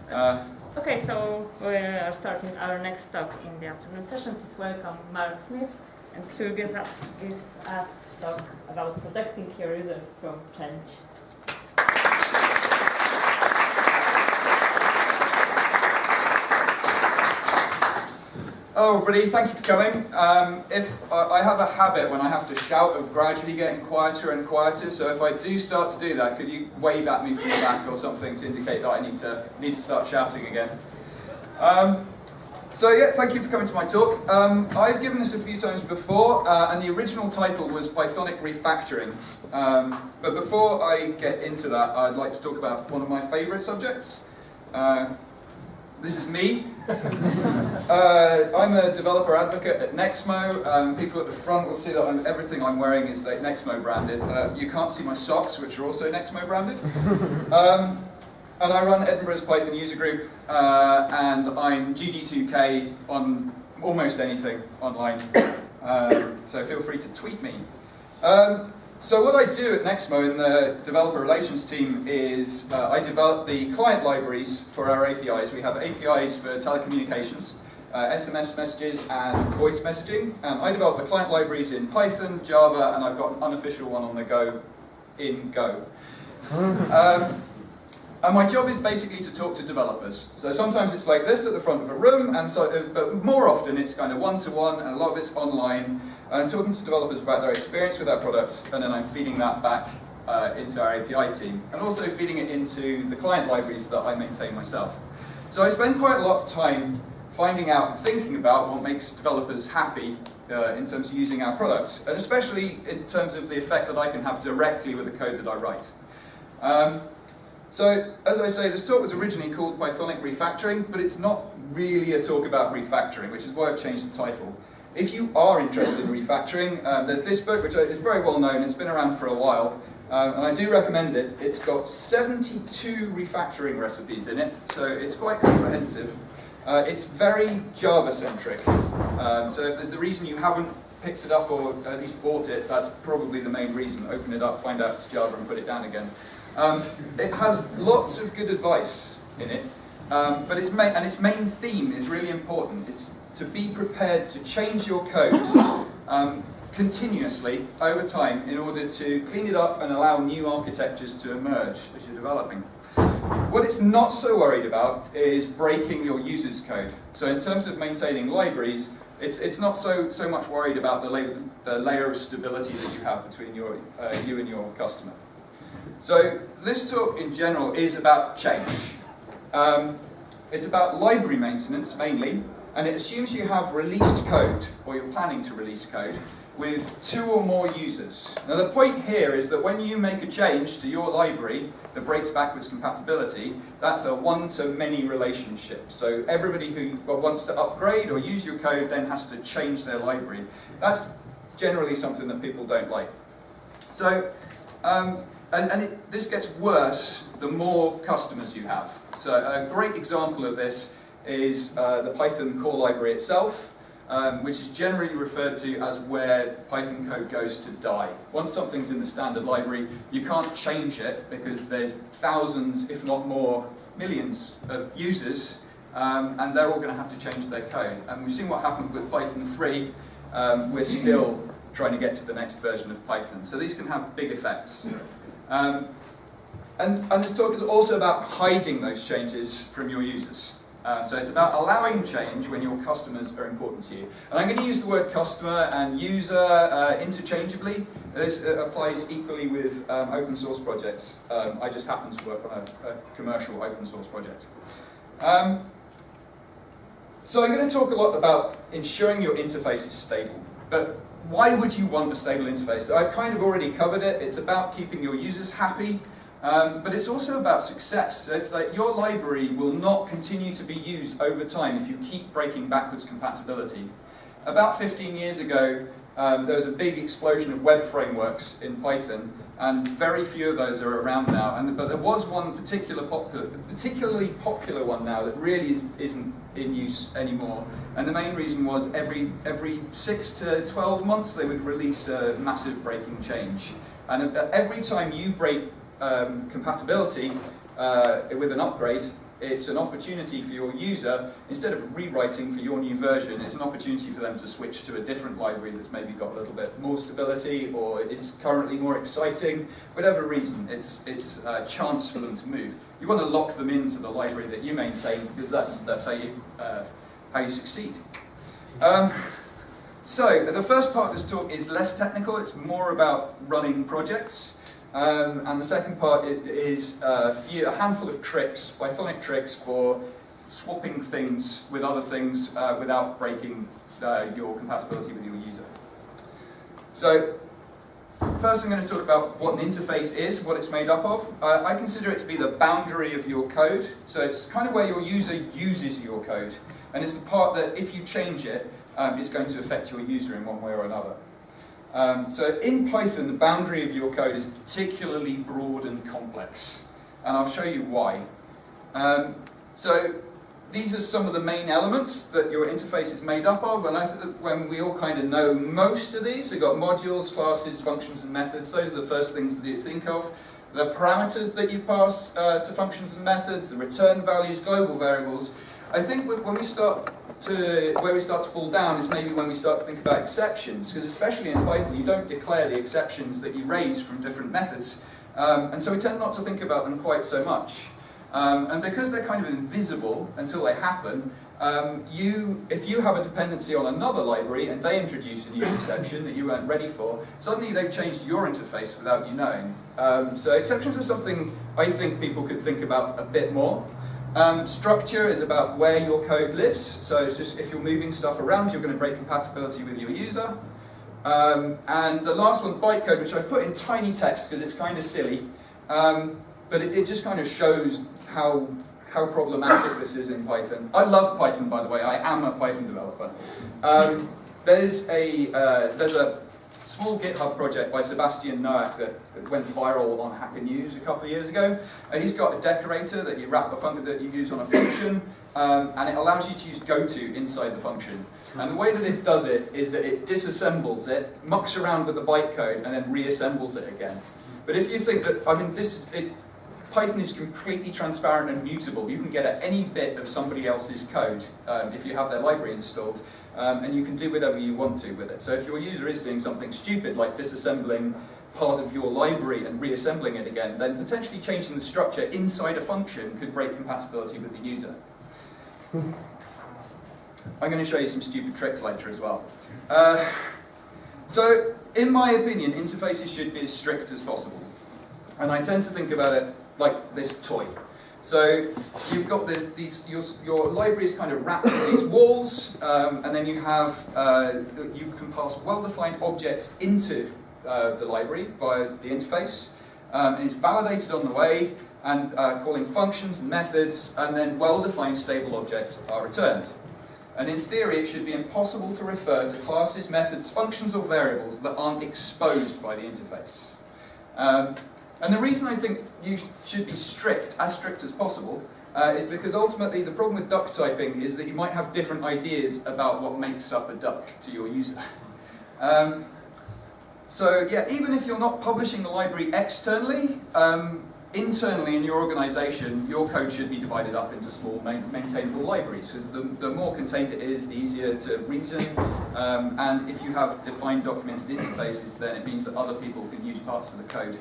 Okay, so we are starting our next talk in the afternoon session. Please welcome Mark Smith, and he will give us talk about protecting your users from change. Hello everybody, thank you for coming. I have a habit when I have to shout of gradually getting quieter and quieter, so if I do start to do that, could you wave at me from the back or something to indicate that I need to start shouting again? So yeah, thank you for coming to my talk. I've given this a few times before, and the original title was Pythonic Refactoring. But before I get into that, I'd like to talk about one of my favourite subjects. This is me. I'm a developer advocate at Nexmo. People at the front will see that everything I'm wearing is like Nexmo branded. You can't see my socks, which are also Nexmo branded. And I run Edinburgh's Python user group, and I'm GD2K on almost anything online. So feel free to tweet me. So what I do at Nexmo in the developer relations team is I develop the client libraries for our APIs. We have APIs for telecommunications, SMS messages and voice messaging. I develop the client libraries in Python, Java, and I've got an unofficial one on the go in Go. And my job is basically to talk to developers. So sometimes it's like this at the front of a room, but more often it's kind of one-to-one, and a lot of it's online. I'm talking to developers about their experience with our product, and then I'm feeding that back into our API team, and also feeding it into the client libraries that I maintain myself. So I spend quite a lot of time finding out and thinking about what makes developers happy in terms of using our products, and especially in terms of the effect that I can have directly with the code that I write. So, as I say, this talk was originally called Pythonic Refactoring, but it's not really a talk about refactoring, which is why I've changed the title. If you are interested in refactoring, there's this book, which is very well known, it's been around for a while, and I do recommend it. It's got 72 refactoring recipes in it, so it's quite comprehensive. It's very Java-centric, so if there's a reason you haven't picked it up or at least bought it, that's probably the main reason. Open it up, find out it's Java, and put it down again. It has lots of good advice in it, but its main theme is really important. It's to be prepared to change your code continuously over time in order to clean it up and allow new architectures to emerge as you're developing. What it's not so worried about is breaking your user's code. So in terms of maintaining libraries, it's not so much worried about the layer of stability that you have between you and your customer. So this talk in general is about change. It's about library maintenance mainly, and it assumes you have released code, or you're planning to release code, with 2 or more users. Now the point here is that when you make a change to your library that breaks backwards compatibility, that's a one-to-many relationship. So everybody who wants to upgrade or use your code then has to change their library. That's generally something that people don't like. So, this gets worse the more customers you have. So a great example of this is the Python core library itself, which is generally referred to as where Python code goes to die. Once something's in the standard library, you can't change it because there's thousands, if not more, millions of users, and they're all going to have to change their code. And we've seen what happened with Python 3. We're still trying to get to the next version of Python. So these can have big effects. And this talk is also about hiding those changes from your users. So it's about allowing change when your customers are important to you. And I'm going to use the word customer and user interchangeably. This applies equally with open source projects. I just happen to work on a commercial open source project. So I'm going to talk a lot about ensuring your interface is stable. But why would you want a stable interface? I've kind of already covered it. It's about keeping your users happy. But it's also about success. So it's like your library will not continue to be used over time if you keep breaking backwards compatibility. About 15 years ago, there was a big explosion of web frameworks in Python, and very few of those are around now. But there was one particularly popular one now that really isn't in use anymore. And the main reason was every 6 to 12 months they would release a massive breaking change. And every time you break compatibility with an upgrade, It's an opportunity for your user, instead of rewriting for your new version, it's an opportunity for them to switch to a different library that's maybe got a little bit more stability or is currently more exciting. Whatever reason, it's a chance for them to move. You want to lock them into the library that you maintain because that's how you succeed. So the first part of this talk is less technical. It's more about running projects. And the second part is a handful of tricks, Pythonic tricks for swapping things with other things without breaking your compatibility with your user. So first I'm going to talk about what an interface is, what it's made up of. I consider it to be the boundary of your code. So it's kind of where your user uses your code. And it's the part that if you change it, it's going to affect your user in one way or another. So in Python, the boundary of your code is particularly broad and complex, and I'll show you why. So these are some of the main elements that your interface is made up of, and I think that when we all kind of know most of these, we've got modules, classes, functions, and methods. Those are the first things that you think of. The parameters that you pass to functions and methods, the return values, global variables. I think when we start where we start to fall down is maybe when we start to think about exceptions, because especially in Python you don't declare the exceptions that you raise from different methods, and so we tend not to think about them quite so much. And because they're kind of invisible until they happen, if you have a dependency on another library and they introduce a new exception that you weren't ready for, suddenly they've changed your interface without you knowing. So exceptions are something I think people could think about a bit more. Structure is about where your code lives, so it's just if you're moving stuff around, you're going to break compatibility with your user. And the last one, bytecode, which I've put in tiny text because it's kind of silly, but it just kind of shows how problematic this is in Python. I love Python, by the way. I am a Python developer. There's a small GitHub project by Sebastian Noack that went viral on Hacker News a couple of years ago, and he's got a decorator that you wrap a function that you use on a function, and it allows you to use goto inside the function. And the way that it does it is that it disassembles it, mucks around with the bytecode, and then reassembles it again. But if you think that, I mean, Python is completely transparent and mutable. You can get at any bit of somebody else's code if you have their library installed, and you can do whatever you want to with it. So if your user is doing something stupid, like disassembling part of your library and reassembling it again, then potentially changing the structure inside a function could break compatibility with the user. I'm going to show you some stupid tricks later as well. So, in my opinion, interfaces should be as strict as possible. And I tend to think about it like this toy. So you've got your library is kind of wrapped in these walls, and then you have you can pass well-defined objects into the library via the interface. It's validated on the way, and calling functions and methods, and then well-defined stable objects are returned. And in theory, it should be impossible to refer to classes, methods, functions, or variables that aren't exposed by the interface. And the reason I think you should be strict as possible, is because ultimately the problem with duck typing is that you might have different ideas about what makes up a duck to your user. So yeah, even if you're not publishing the library externally, internally in your organization, your code should be divided up into small maintainable libraries, because the more contained it is, the easier to reason, and if you have defined documented interfaces, then it means that other people can use parts of the code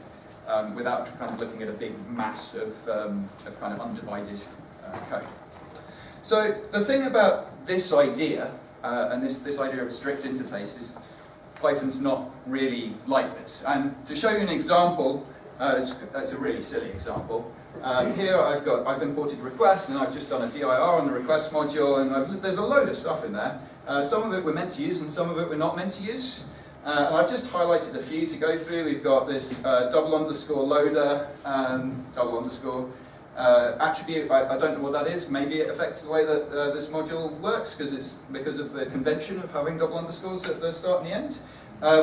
without kind of looking at a big mass of kind of undivided code. So the thing about this idea, and this idea of a strict interface, is Python's not really like this. And to show you an example, it's a really silly example. Here I've imported request, and I've just done a dir on the request module, and there's a load of stuff in there. Some of it we're meant to use, and some of it we're not meant to use. And I've just highlighted a few to go through. We've got this double underscore loader, double underscore attribute. I don't know what that is. Maybe it affects the way that this module works because of the convention of having double underscores at the start and the end.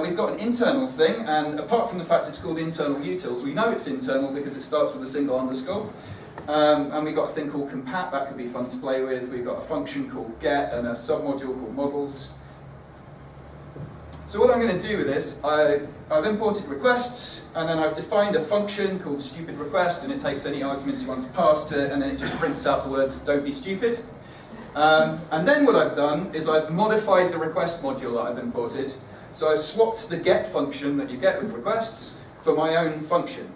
We've got an internal thing, and apart from the fact it's called internal utils, we know it's internal because it starts with a single underscore. And we've got a thing called compat, that could be fun to play with. We've got a function called get and a submodule called models. So what I'm going to do with this, I've imported requests, and then I've defined a function called stupid request, and it takes any arguments you want to pass to it, and then it just prints out the words don't be stupid. And then what I've done is I've modified the request module that I've imported. So I've swapped the get function that you get with requests for my own function.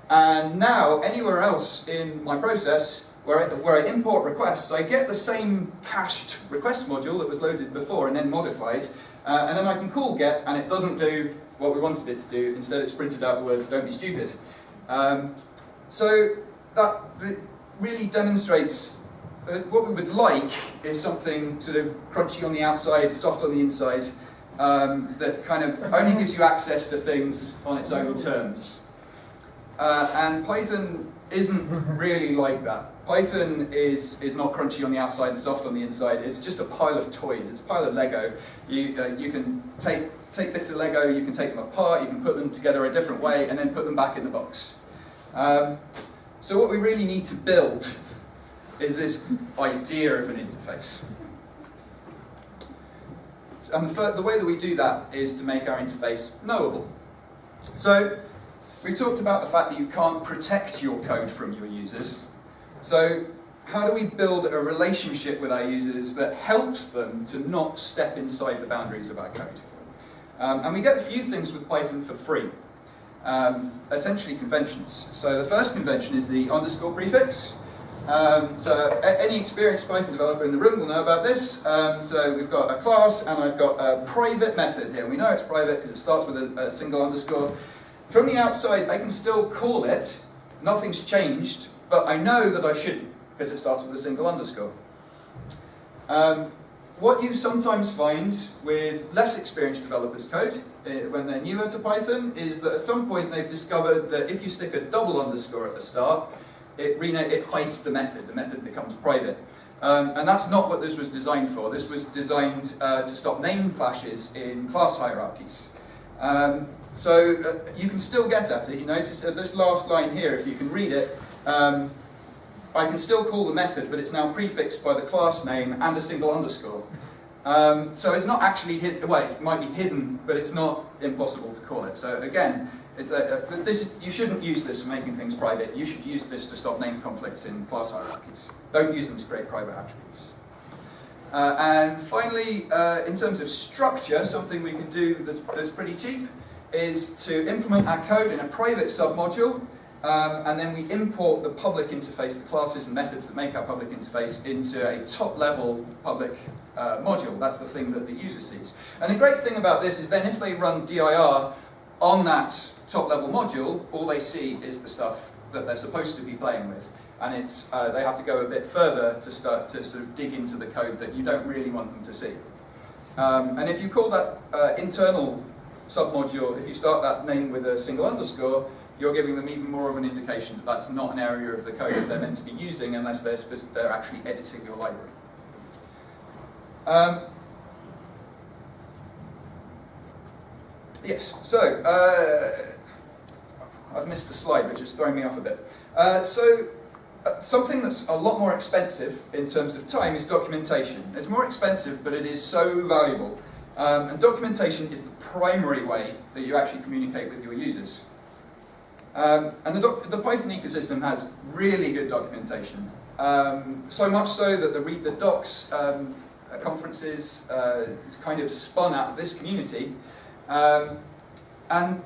And now anywhere else in my process where I import requests, I get the same cached request module that was loaded before and then modified, and then I can call get, and it doesn't do what we wanted it to do. Instead, it's printed out the words "don't be stupid." So that really demonstrates that what we would like is something sort of crunchy on the outside, soft on the inside, that kind of only gives you access to things on its own terms. And Python isn't really like that. Python is not crunchy on the outside and soft on the inside. It's just a pile of toys. It's a pile of Lego. You can take bits of Lego, you can take them apart, you can put them together a different way, and then put them back in the box. So what we really need to build is this idea of an interface. And the way that we do that is to make our interface knowable. So we've talked about the fact that you can't protect your code from your users. So how do we build a relationship with our users that helps them to not step inside the boundaries of our code? And we get a few things with Python for free, essentially conventions. So the first convention is the underscore prefix. So any experienced Python developer in the room will know about this. So we've got a class, and I've got a private method here. We know it's private because it starts with a single underscore. From the outside, I can still call it. Nothing's changed, but I know that I shouldn't because it starts with a single underscore. What you sometimes find with less experienced developers' code when they're newer to Python is that at some point they've discovered that if you stick a double underscore at the start, it hides the method. The method becomes private. And that's not what this was designed for. This was designed to stop name clashes in class hierarchies. So you can still get at it. You notice this last line here, if you can read it, I can still call the method, but it's now prefixed by the class name and a single underscore. So it's not actually hidden. Well, it might be hidden, but it's not impossible to call it. So again, you shouldn't use this for making things private. You should use this to stop name conflicts in class hierarchies. Don't use them to create private attributes. And finally, in terms of structure, something we can do that's pretty cheap is to implement our code in a private submodule, and then we import the public interface, the classes and methods that make our public interface, into a top-level public module. That's the thing that the user sees. And the great thing about this is then if they run dir on that top-level module, all they see is the stuff that they're supposed to be playing with. And they have to go a bit further to start to sort of dig into the code that you don't really want them to see. And if you call that internal submodule, if you start that name with a single underscore, you're giving them even more of an indication that that's not an area of the code that they're meant to be using unless they're actually editing your library. Yes, so I've missed a slide, which is throwing me off a bit. Something that's a lot more expensive in terms of time is documentation. It's more expensive, but it is so valuable. And documentation is the primary way that you actually communicate with your users. And the Python ecosystem has really good documentation. So much so that the Read the Docs conferences is kind of spun out of this community. And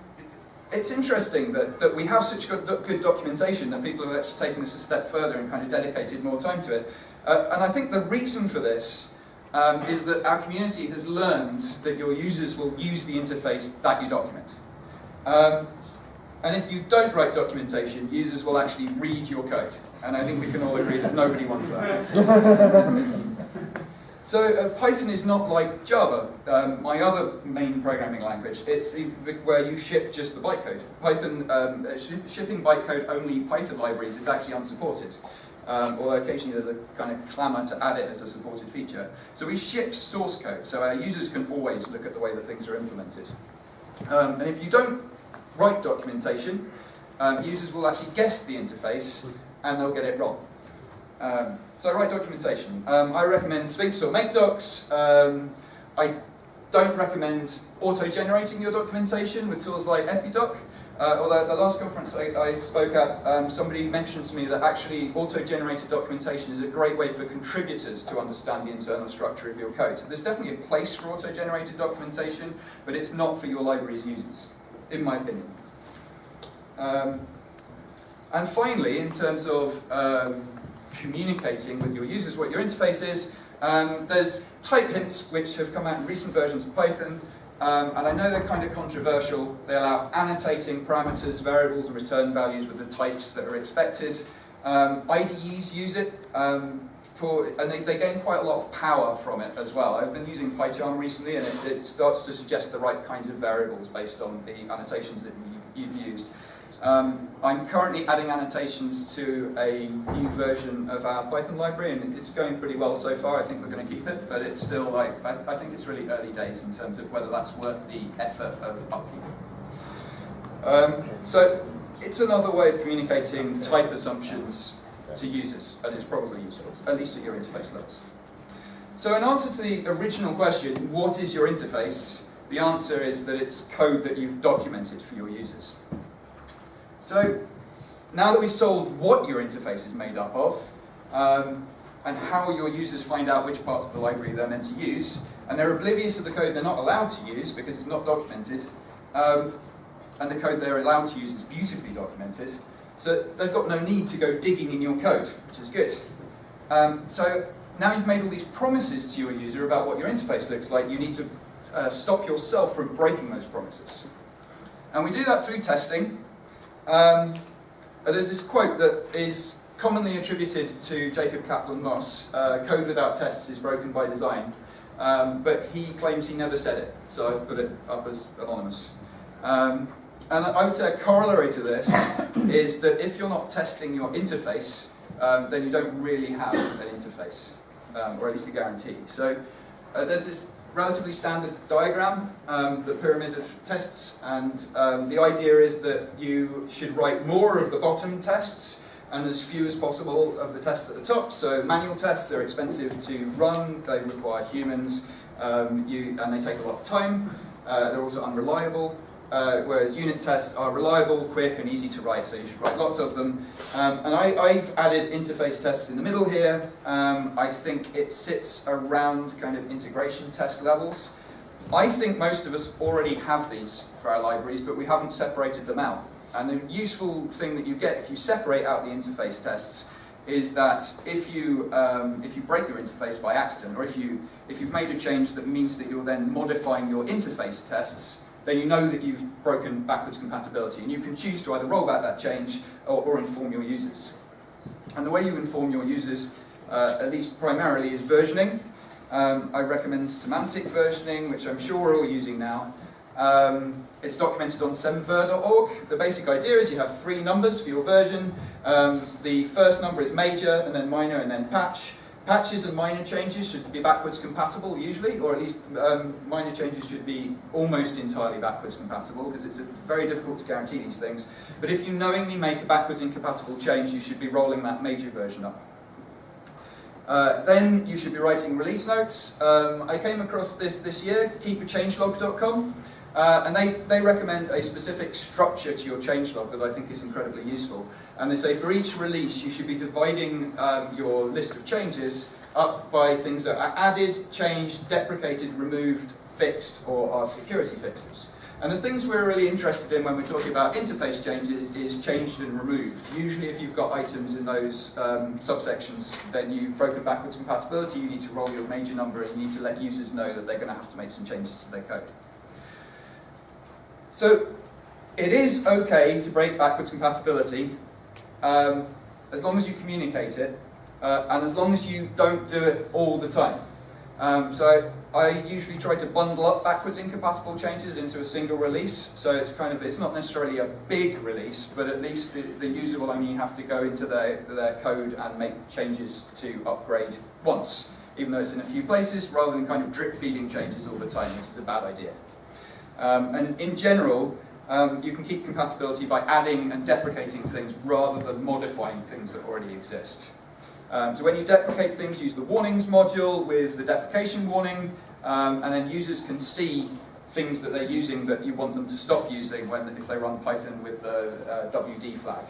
it's interesting that we have such good documentation that people have actually taken this a step further and kind of dedicated more time to it. And I think the reason for this is that our community has learned that your users will use the interface that you document. And if you don't write documentation, users will actually read your code. And I think we can all agree that nobody wants that. So Python is not like Java, my other main programming language. It's where you ship just the bytecode. Python, shipping bytecode only Python libraries is actually unsupported. Although occasionally there's a kind of clamour to add it as a supported feature. So we ship source code, so our users can always look at the way that things are implemented. And if you don't write documentation, users will actually guess the interface and they'll get it wrong. So write documentation. I recommend Sphinx or MakeDocs. don't recommend auto-generating your documentation with tools like Epidoc. Although at the last conference I spoke at, somebody mentioned to me that actually auto-generated documentation is a great way for contributors to understand the internal structure of your code. So there's definitely a place for auto-generated documentation, but it's not for your library's users, in my opinion. And finally, in terms of communicating with your users what your interface is, there's type hints which have come out in recent versions of Python. And I know they're kind of controversial. They allow annotating parameters, variables, and return values with the types that are expected. IDEs use it, and they gain quite a lot of power from it as well. I've been using PyCharm recently, and it starts to suggest the right kinds of variables based on the annotations that you've used. I'm currently adding annotations to a new version of our Python library, and it's going pretty well so far. I think we're going to keep it, but it's still like, I think it's really early days in terms of whether that's worth the effort of upkeep. So it's another way of communicating type assumptions to users, and it's probably useful, at least at your interface levels. So in answer to the original question, what is your interface? The answer is that it's code that you've documented for your users. So, now that we've solved what your interface is made up of, and how your users find out which parts of the library they're meant to use, and they're oblivious of the code they're not allowed to use because it's not documented, and the code they're allowed to use is beautifully documented, so they've got no need to go digging in your code, which is good. So, now you've made all these promises to your user about what your interface looks like, you need to stop yourself from breaking those promises. And we do that through testing. There's this quote that is commonly attributed to Jacob Kaplan-Moss, code without tests is broken by design, but he claims he never said it, so I've put it up as anonymous. And I would say a corollary to this is that if you're not testing your interface, then you don't really have an interface, or at least a guarantee. So there's this relatively standard diagram, the pyramid of tests, and the idea is that you should write more of the bottom tests and as few as possible of the tests at the top. So manual tests are expensive to run, they require humans, and they take a lot of time. They're also unreliable, whereas unit tests are reliable, quick, and easy to write, so you should write lots of them. And I've added interface tests in the middle here. I think it sits around kind of integration test levels. I think most of us already have these for our libraries, but we haven't separated them out. And the useful thing that you get if you separate out the interface tests is that if you break your interface by accident, or if you've made a change that means that you're then modifying your interface tests, then you know that you've broken backwards compatibility, and you can choose to either roll back that change or inform your users. And the way you inform your users, at least primarily, is versioning. I recommend semantic versioning, which I'm sure we're all using now. It's documented on semver.org. The basic idea is you have 3 numbers for your version. The first number is major, and then minor, and then patch. Patches and minor changes should be backwards compatible usually, or at least minor changes should be almost entirely backwards compatible, because it's very difficult to guarantee these things. But if you knowingly make a backwards incompatible change, you should be rolling that major version up. Then you should be writing release notes. I came across this year, keepachangelog.com. And they recommend a specific structure to your changelog that I think is incredibly useful. And they say for each release you should be dividing your list of changes up by things that are added, changed, deprecated, removed, fixed, or are security fixes. And the things we're really interested in when we're talking about interface changes is changed and removed. Usually if you've got items in those subsections, then you've broken backwards compatibility, you need to roll your major number, and you need to let users know that they're going to have to make some changes to their code. So, it is okay to break backwards compatibility as long as you communicate it and as long as you don't do it all the time. So I usually try to bundle up backwards incompatible changes into a single release, so it's not necessarily a big release, but at least the user will only have to go into their code and make changes to upgrade once, even though it's in a few places, rather than kind of drip feeding changes all the time, which is a bad idea. And in general, you can keep compatibility by adding and deprecating things rather than modifying things that already exist. So when you deprecate things, use the warnings module with the deprecation warning. and then users can see things that they're using that you want them to stop using if they run Python with the WD flag.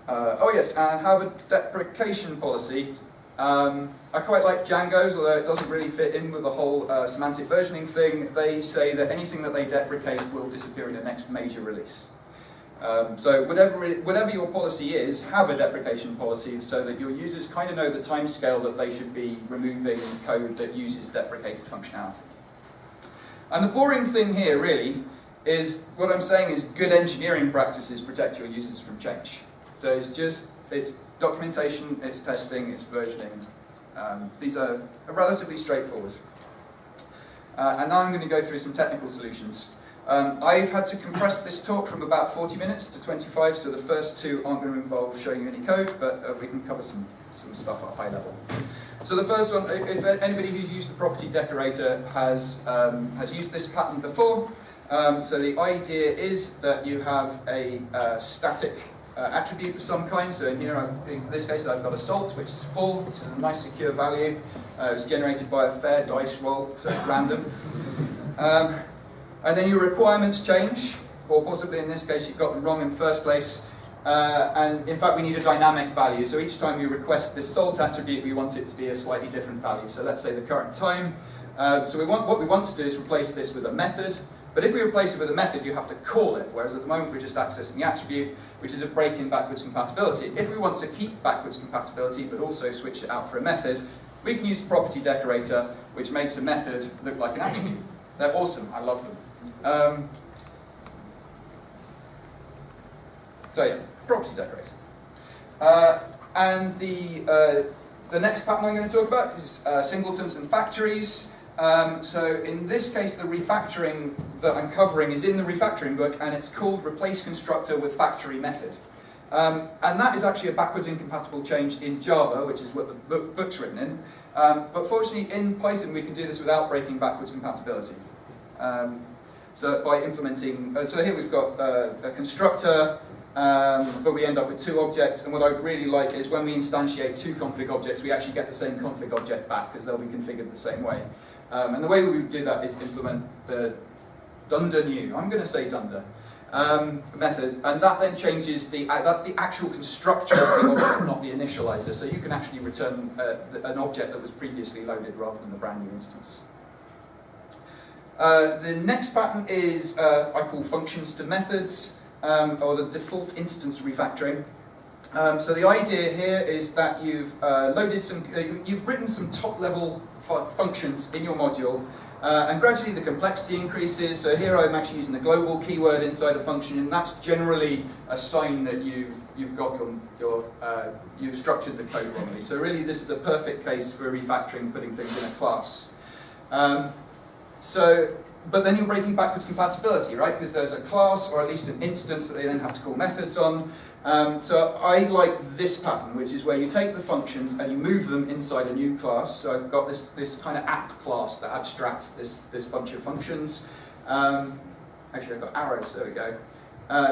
Oh yes, and have a deprecation policy. I quite like Django's, although it doesn't really fit in with the whole semantic versioning thing. They say that anything that they deprecate will disappear in the next major release. So whatever your policy is, have a deprecation policy so that your users kind of know the timescale that they should be removing code that uses deprecated functionality. And the boring thing here really is, what I'm saying is good engineering practices protect your users from change. So it's documentation, it's testing, it's versioning. These are relatively straightforward. And now I'm going to go through some technical solutions. I've had to compress this talk from about 40 minutes to 25, so the first two aren't going to involve showing you any code, but we can cover some stuff at a high level. So the first one, if anybody who's used the property decorator has used this pattern before, so the idea is that you have a static attribute of some kind. So in here, in this case, I've got a salt, which is full, which is a nice secure value. It's generated by a fair dice roll, so it's random. And then your requirements change, or possibly in this case, you've got them wrong in the first place. And in fact, we need a dynamic value. So each time you request this salt attribute, we want it to be a slightly different value. So let's say the current time. So what we want to do is replace this with a method. But if we replace it with a method, you have to call it, whereas at the moment we're just accessing the attribute, which is a break in backwards compatibility. If we want to keep backwards compatibility, but also switch it out for a method, we can use the property decorator, which makes a method look like an attribute. They're awesome, I love them. So yeah, property decorator. And the next pattern I'm going to talk about is singletons and factories. So in this case, the refactoring that I'm covering is in the refactoring book, and it's called replace constructor with factory method. And that is actually a backwards incompatible change in Java, which is what the book's written in. But fortunately, in Python, we can do this without breaking backwards compatibility. So by implementing, so here we've got a constructor, but we end up with two objects, and what I'd really like is when we instantiate two config objects, we actually get the same config object back, because they'll be configured the same way. And the way we would do that is implement the dunder new, I'm going to say dunder, method, and that then changes that's the actual constructor of the object, not the initializer, so you can actually return an object that was previously loaded rather than a brand new instance. The next pattern is, I call functions to methods, or the default instance refactoring. So the idea here is that you've you've written some top-level functions in your module, and gradually the complexity increases. So here I'm actually using the global keyword inside a function, and that's generally a sign that you've got you've structured the code wrongly. So really, this is a perfect case for refactoring, putting things in a class. But then you're breaking backwards compatibility, right? Because there's a class, or at least an instance, that they then have to call methods on. So I like this pattern, which is where you take the functions and you move them inside a new class. So I've got this kind of app class that abstracts this bunch of functions. Actually, I've got arrows, there we go.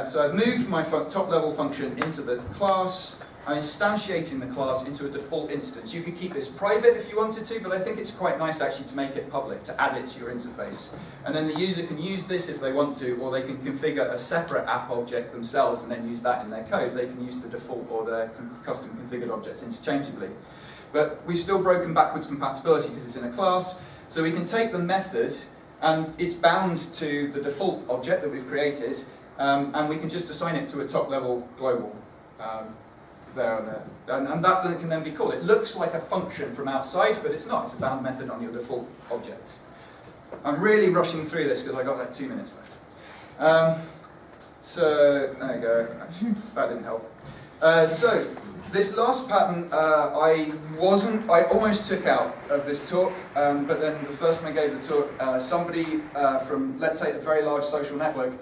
So I've moved my top-level function into the class. I'm instantiating the class into a default instance. You could keep this private if you wanted to, but I think it's quite nice actually to make it public, to add it to your interface. And then the user can use this if they want to, or they can configure a separate app object themselves and then use that in their code. They can use the default or their custom configured objects interchangeably. But we've still broken backwards compatibility because it's in a class, so we can take the method and it's bound to the default object that we've created, and we can just assign it to a top-level global. There and there. And that can then be called. It looks like a function from outside, but it's not. It's a bound method on your default object. I'm really rushing through this because I've got like 2 minutes left. So, there you go. Actually, that didn't help. So, this last pattern I almost took out of this talk, but then the first time I gave the talk, somebody from, let's say, a very large social network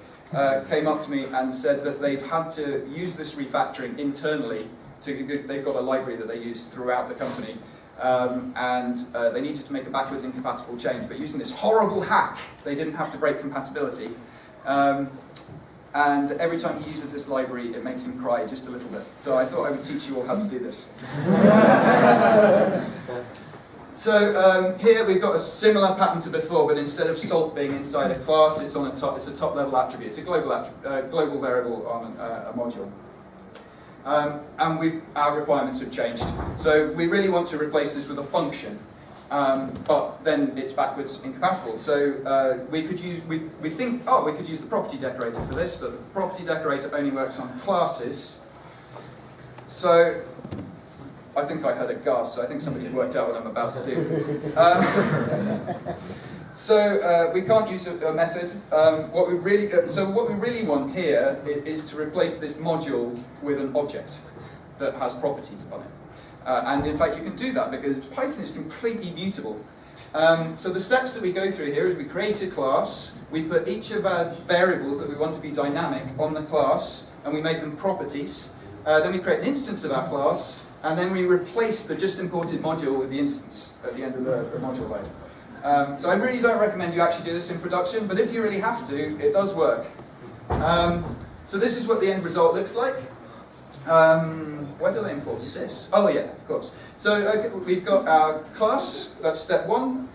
came up to me and said that they've had to use this refactoring internally. They've got a library that they use throughout the company, and they needed to make a backwards incompatible change, but using this horrible hack, they didn't have to break compatibility. And every time he uses this library, it makes him cry just a little bit. So I thought I would teach you all how to do this. So here we've got a similar pattern to before, but instead of salt being inside a class, it's on a top. It's a top-level attribute. It's a global variable on a module. And our requirements have changed. So we really want to replace this with a function, but then it's backwards incompatible. So we could use, we think, oh, we could use the property decorator for this, but the property decorator only works on classes. So I think I heard a gasp, so I think somebody's worked out what I'm about to do. So we can't use a method. What we really want here is to replace this module with an object that has properties on it. And in fact, you can do that because Python is completely mutable. So the steps that we go through here is we create a class, we put each of our variables that we want to be dynamic on the class, and we make them properties. Then we create an instance of our class, and then we replace the just imported module with the instance at the end of the module load. So I really don't recommend you actually do this in production, but if you really have to, it does work. So this is what the end result looks like. Why did I import sys? Oh yeah, of course. So okay, we've got our class, that's step one.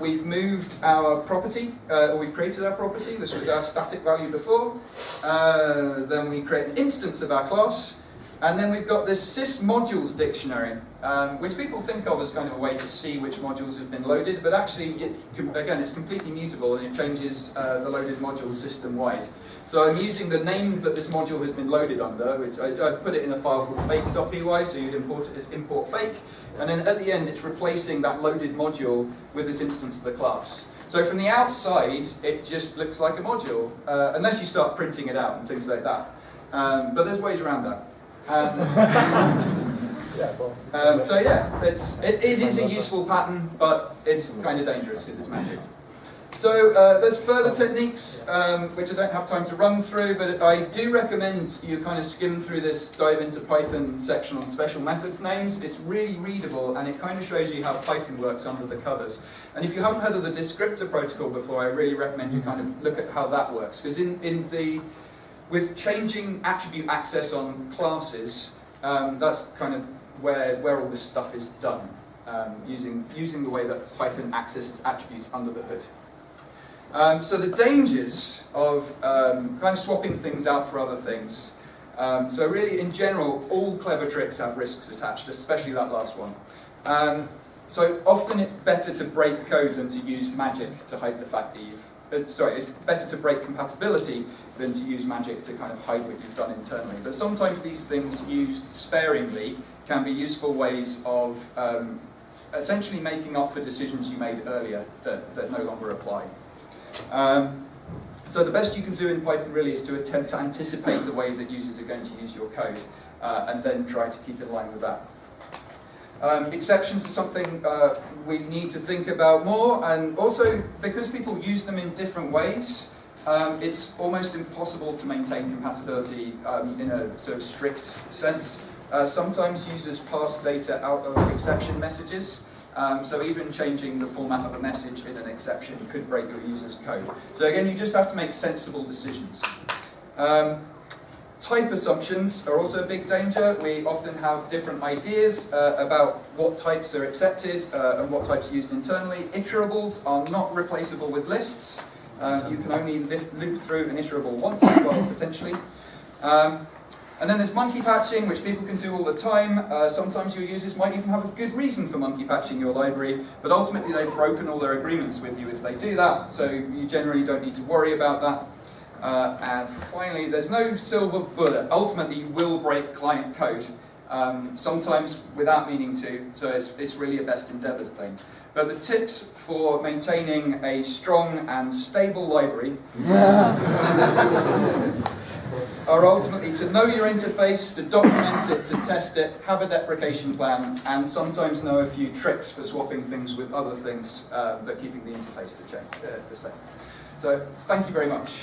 We've moved our property, or we've created our property. This was our static value before. Then we create an instance of our class. And then we've got this sys modules dictionary, which people think of as kind of a way to see which modules have been loaded, but actually, again, it's completely mutable and it changes the loaded modules system-wide. So I'm using the name that this module has been loaded under, which I've put it in a file called fake.py, so you'd import it as import fake, and then at the end it's replacing that loaded module with this instance of the class. So from the outside, it just looks like a module, unless you start printing it out and things like that. But there's ways around that. So yeah, it is a useful pattern, but it's kind of dangerous because it's magic. So there's further techniques, which I don't have time to run through, but I do recommend you kind of skim through this dive into Python section on special methods names. It's really readable, and it kind of shows you how Python works under the covers. And if you haven't heard of the descriptor protocol before, I really recommend you kind of look at how that works, because with changing attribute access on classes, that's kind of where all this stuff is done, using the way that Python accesses attributes under the hood. So the dangers of kind of swapping things out for other things. So really, in general, all clever tricks have risks attached, especially that last one. So often it's better to break code than to use magic to hide the fact that you've it's better to break compatibility than to use magic to kind of hide what you've done internally. But sometimes these things used sparingly can be useful ways of essentially making up for decisions you made earlier that no longer apply. So the best you can do in Python really is to attempt to anticipate the way that users are going to use your code and then try to keep in line with that. Exceptions are something we need to think about more, and also because people use them in different ways, it's almost impossible to maintain compatibility in a sort of strict sense. Sometimes users pass data out of exception messages, so even changing the format of a message in an exception could break your user's code. So again, you just have to make sensible decisions. Type assumptions are also a big danger. We often have different ideas about what types are accepted and what types are used internally. Iterables are not replaceable with lists. You can only loop through an iterable once, well, potentially. And then there's monkey patching, which people can do all the time. Sometimes your users might even have a good reason for monkey patching your library, but ultimately they've broken all their agreements with you if they do that, so you generally don't need to worry about that. And finally, there's no silver bullet. Ultimately, you will break client code, sometimes without meaning to, so it's really a best endeavours thing. But the tips for maintaining a strong and stable library are ultimately to know your interface, to document it, to test it, have a deprecation plan, and sometimes know a few tricks for swapping things with other things, but keeping the interface the same. So, thank you very much.